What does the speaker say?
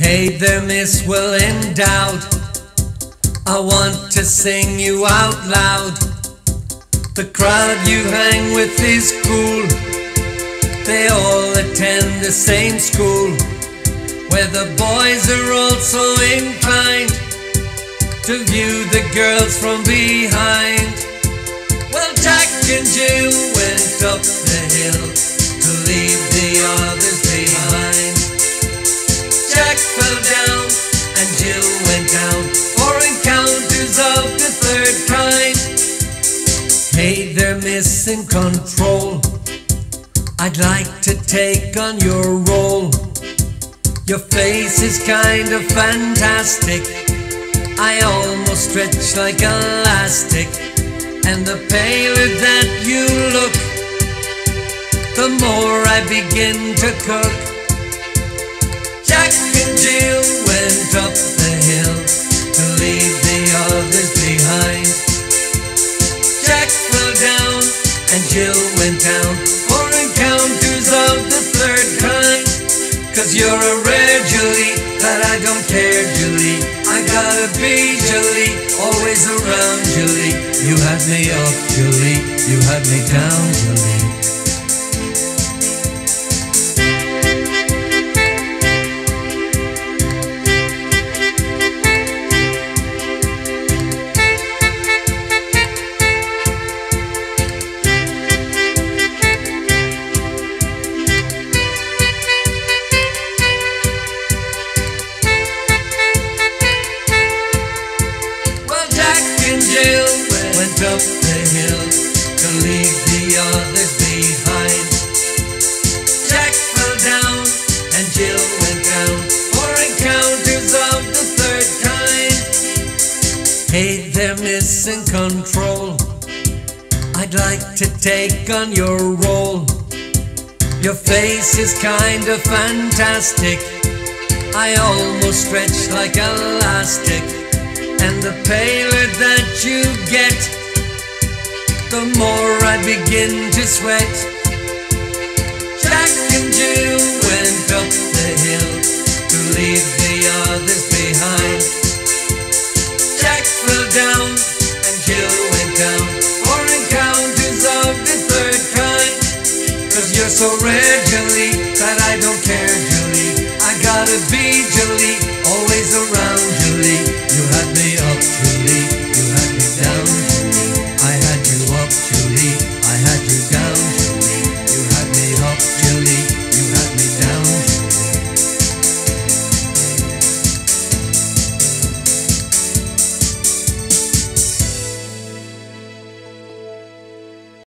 Hey there, miss, well endowed. I want to sing you out loud. The crowd you hang with is cool. They all attend the same school, where the boys are also inclined to view the girls from behind. Well, Jack and Jill went up the hill to leave the others behind. Jack fell down and Jill went down for encounters of the third kind. Hey there, missing control, I'd like to take on your role. Your face is kind of fantastic, I almost stretch like elastic. And the paler that you look, the more I begin to cook. Jack and Jill went up the hill to leave the others behind. Jack fell down and Jill went down for encounters of the third kind. 'Cause you're a rare Julie, that I don't care Julie, I gotta be Julie, always around Julie. You had me up Julie, you had me down Julie. Jill went up the hill to leave the others behind. Jack fell down and Jill went down for encounters of the third kind. Hey there, missing control, I'd like to take on your role. Your face is kind of fantastic, I almost stretch like elastic. And the paler that you get, the more I begin to sweat. Jack and Jill went up the hill to leave the others behind. Jack fell down and Jill went down for encounters of the third kind. 'Cause you're so rare Julie, that I don't care Julie, I gotta be Julie, always around Julie. You had me up Julie, you had me down